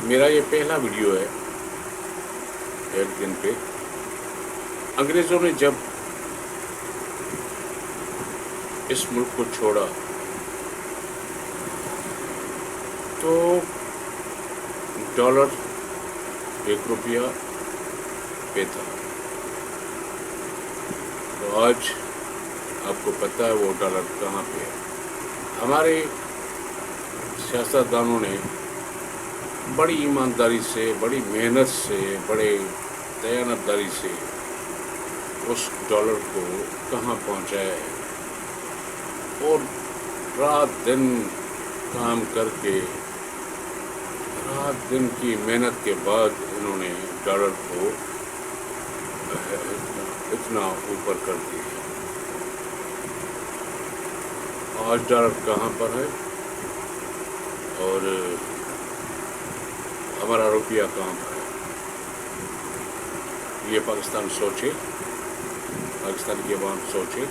میرا یہ پہلا ویڈیو ہے ایک دن پہ۔ انگریزوں نے جب اس ملک کو چھوڑا تو ڈالر 1 روپیہ پہ تھا، تو آج آپ کو پتہ ہے وہ ڈالر کہاں پہ ہے۔ ہمارے سیاستدانوں نے بڑی ایمانداری سے، بڑی محنت سے، بڑے دیانتداری سے اس ڈالر کو کہاں پہنچایا ہے، اور رات دن کام کر کے، رات دن کی محنت کے بعد انہوں نے ڈالر کو اتنا اوپر کر دیا۔ آج ڈالر کہاں پر ہے اور ہمارا روپیہ کہاں پر ہے، یہ پاکستان سوچے، پاکستان کی عوام سوچے۔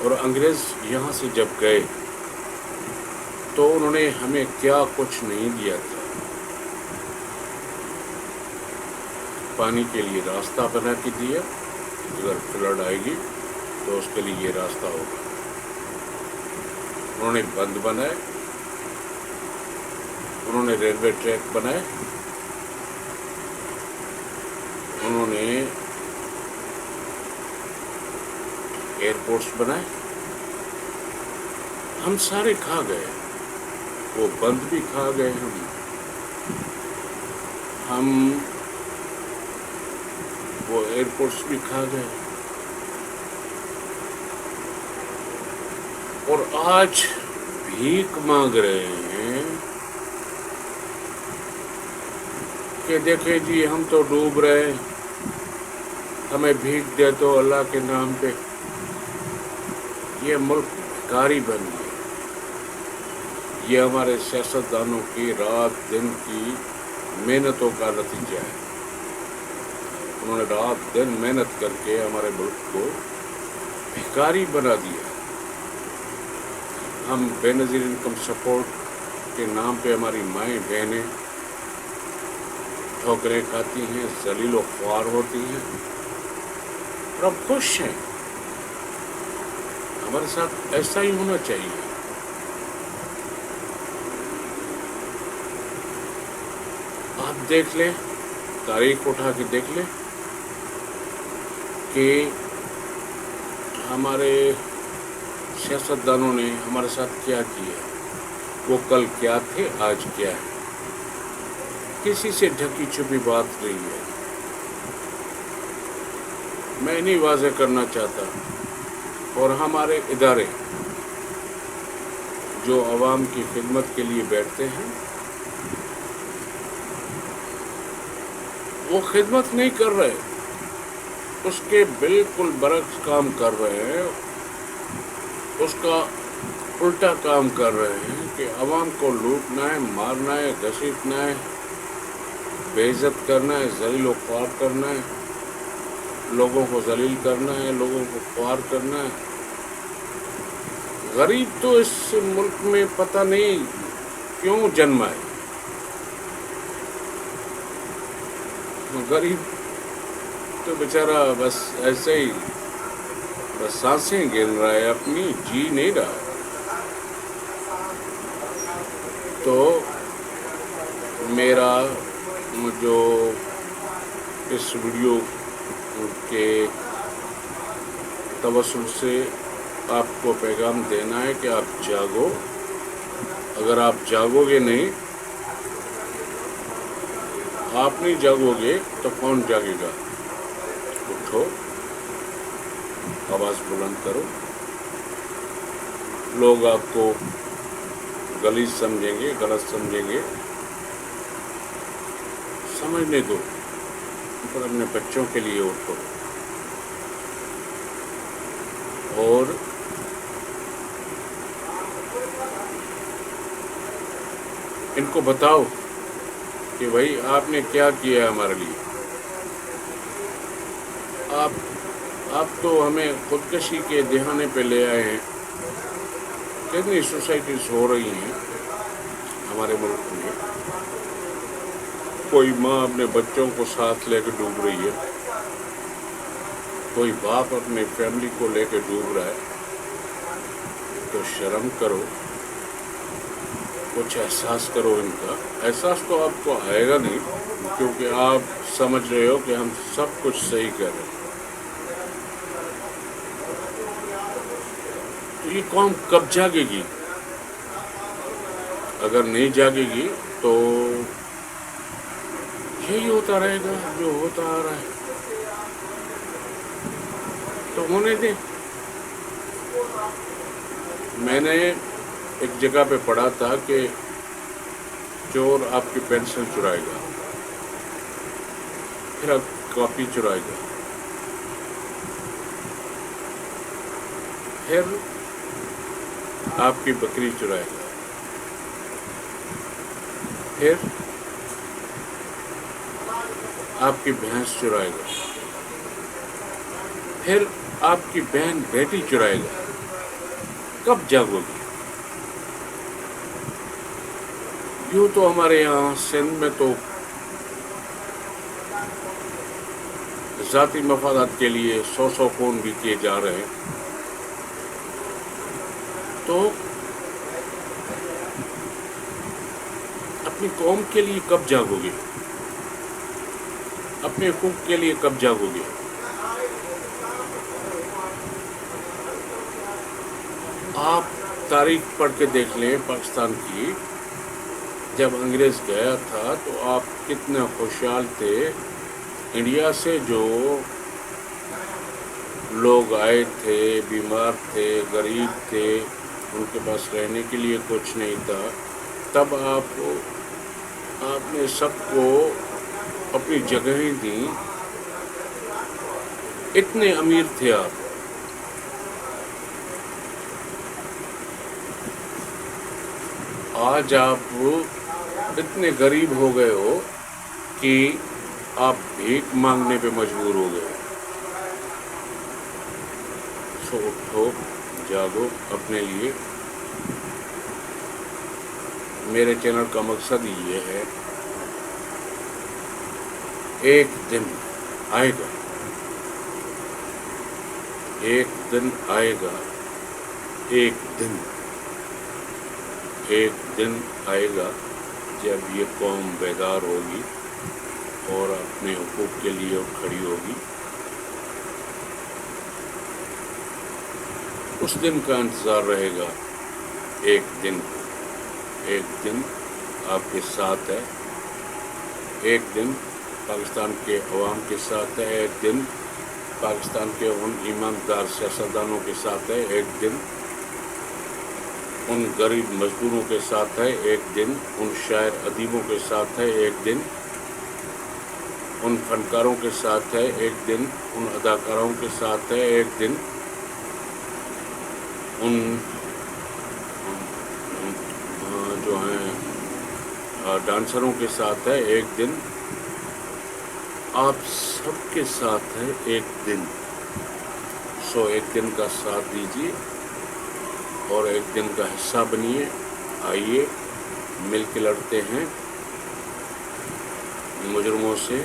اور انگریز یہاں سے جب گئے تو انہوں نے ہمیں کیا کچھ نہیں دیا تھا۔ پانی کے لیے راستہ بنا کے دیا، اگر فلڈ آئے گی تو اس کے لیے یہ راستہ ہوگا۔ انہوں نے بند بنائے، انہوں نے ریلوے ٹریک بنائے، انہوں نے ایئرپورٹس بنائے، ہم سارے کھا گئے، وہ بند بھی کھا گئے، ہم وہ ایئرپورٹس بھی کھا گئے، اور آج بھیک مانگ رہے ہیں کہ دیکھیں جی ہم تو ڈوب رہے ہیں، ہمیں بھیک دے دو اللہ کے نام پہ۔ یہ ملک بھکاری بن گیا، یہ ہمارے سیاستدانوں کی رات دن کی محنتوں کا نتیجہ ہے۔ انہوں نے رات دن محنت کر کے ہمارے ملک کو بھکاری بنا دیا۔ ہم بے نظیر انکم سپورٹ کے نام پہ ہماری مائیں بہنیں ٹھوکریں کھاتی ہیں، ذلیل و خوار ہوتی ہیں، اور ہم خوش ہیں۔ ہمارے ساتھ ایسا ہی ہونا چاہیے۔ آپ دیکھ لیں، تاریخ اٹھا کے دیکھ لیں کہ ہمارے سیاستدانوں نے ہمارے ساتھ کیا کیا، وہ کل کیا تھے، آج کیا ہے۔ کسی سے ڈھکی چھپی بات نہیں ہے۔ میں نہیں واضح کرنا چاہتا، اور ہمارے ادارے جو عوام کی خدمت کے لیے بیٹھتے ہیں وہ خدمت نہیں کر رہے، اس کے بالکل برعکس کام کر رہے ہیں، اس کا الٹا کام کر رہے ہیں کہ عوام کو لوٹنا ہے، مارنا ہے، گھسیٹنا ہے، بے عزت کرنا ہے، ذلیل و خوار کرنا ہے، لوگوں کو ذلیل کرنا ہے، لوگوں کو خوار کرنا ہے۔ غریب تو اس ملک میں پتہ نہیں کیوں جنما ہے، غریب تو بیچارہ بس ایسے ہی بس سانسیں گن رہا ہے، اپنی جی نہیں رہا۔ تو میرا جو اس ویڈیو کے توسل سے آپ کو پیغام دینا ہے کہ آپ جاگو۔ اگر آپ جاگو گے نہیں، آپ نہیں جاگو گے تو کون جاگے گا؟ اٹھو، آواز بلند کرو۔ لوگ آپ کو غلیظ سمجھیں گے، غلط سمجھیں گے، سمجھنے دو، پر اپنے بچوں کے لیے اٹھو، اور ان کو بتاؤ کہ بھائی آپ نے کیا کیا ہے ہمارے لیے۔ آپ تو ہمیں خودکشی کے دہانے پہ لے آئے ہیں۔ کتنی سوسائٹیز ہو رہی ہیں ہمارے ملک میں، کوئی ماں اپنے بچوں کو ساتھ لے کے ڈوب رہی ہے، کوئی باپ اپنے فیملی کو لے کے ڈوب رہا ہے، تو شرم کرو، کچھ احساس کرو۔ ان کا احساس تو آپ کو آئے گا نہیں، کیونکہ آپ سمجھ رہے ہو کہ ہم سب کچھ صحیح کر رہے ہیں۔ تو یہ قوم کب جاگے گی؟ اگر نہیں جاگے گی تو یہی ہوتا رہے گا جو ہوتا آ رہا ہے۔ تو ہونے دیں۔ میں نے ایک جگہ پہ پڑھا تھا کہ چور آپ کی پینسل چرائے گا، پھر آپ کاپی چرائے گا، پھر آپ کی بکری چرائے گا، پھر آپ کی بھینس چرائے گا، پھر آپ کی بہن بیٹی چرائے گا۔ کب جاگو گی؟ یوں تو ہمارے یہاں سندھ میں تو ذاتی مفادات کے لیے 100 خون بھی کیے جا رہے ہیں۔ تو اپنی قوم کے لیے کب جاگو گے؟ اپنے حقوق کے لیے کب جاگو گے؟ آپ تاریخ پڑھ کے دیکھ لیں پاکستان کی، جب انگریز گیا تھا تو آپ کتنے خوشحال تھے۔ انڈیا سے جو لوگ آئے تھے، بیمار تھے، غریب تھے، ان کے پاس رہنے کے لیے کچھ نہیں تھا، تب آپ نے سب کو اپنی جگہیں دیں، اتنے امیر تھے آپ۔ آج آپ اتنے غریب ہو گئے ہو کہ آپ بھیک مانگنے پہ مجبور ہو گئے۔ سو اٹھو، جاگو اپنے لیے۔ میرے چینل کا مقصد یہ ہے، ایک دن آئے گا، ایک دن آئے گا، ایک دن آئے گا جب یہ قوم بیدار ہوگی اور اپنے حقوق کے لیے کھڑی ہوگی۔ اس دن کا انتظار رہے گا۔ ایک دن آپ کے ساتھ ہے، ایک دن پاکستان کے عوام کے ساتھ ہے، ایک دن پاکستان کے ان ایماندار سیاستدانوں کے ساتھ ہے، ایک دن ان غریب مزدوروں کے ساتھ ہے، ایک دن ان شاعر ادیبوں کے ساتھ ہے، ایک دن ان فنکاروں کے ساتھ ہے، ایک دن ان اداکاروں کے ساتھ ہے، ایک دن ان جو ہیں ڈانسروں کے ساتھ ہے، ایک دن آپ سب کے ساتھ ہے، ایک دن۔ سو ایک دن کا ساتھ دیجیے اور ایک دن کا حصہ بنیے۔ آئیے مل کے لڑتے ہیں مجرموں سے،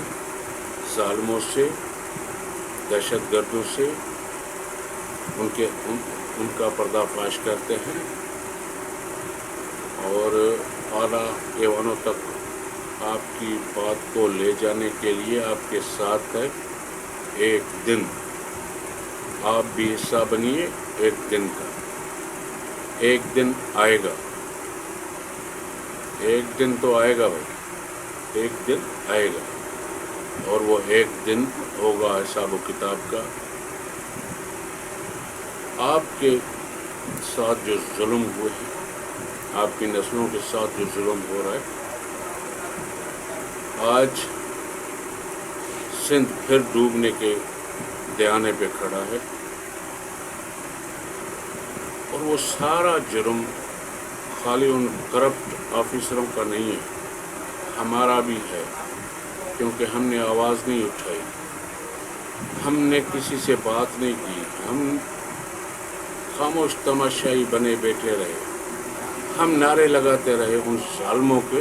ظالموں سے، دہشت گردوں سے، ان کا پردہ فاش کرتے ہیں اور اعلیٰ ایوانوں تک آپ کی بات کو لے جانے کے لیے آپ کے ساتھ ہے۔ ایک دن آپ بھی حصہ بنیے، ایک دن کا۔ ایک دن آئے گا، ایک دن تو آئے گا بھائی، ایک دن آئے گا، اور وہ ایک دن ہوگا حساب و کتاب کا۔ آپ کے ساتھ جو ظلم ہوئے ہیں، آپ کی نسلوں کے ساتھ جو ظلم ہو رہا ہے، آج سندھ پھر ڈوبنے کے دیانے پہ کھڑا ہے، اور وہ سارا جرم خالی ان کرپٹ آفیسروں کا نہیں ہے، ہمارا بھی ہے، کیونکہ ہم نے آواز نہیں اٹھائی، ہم نے کسی سے بات نہیں کی، ہم خاموش تماشائی بنے بیٹھے رہے، ہم نعرے لگاتے رہے ان ظالموں کے،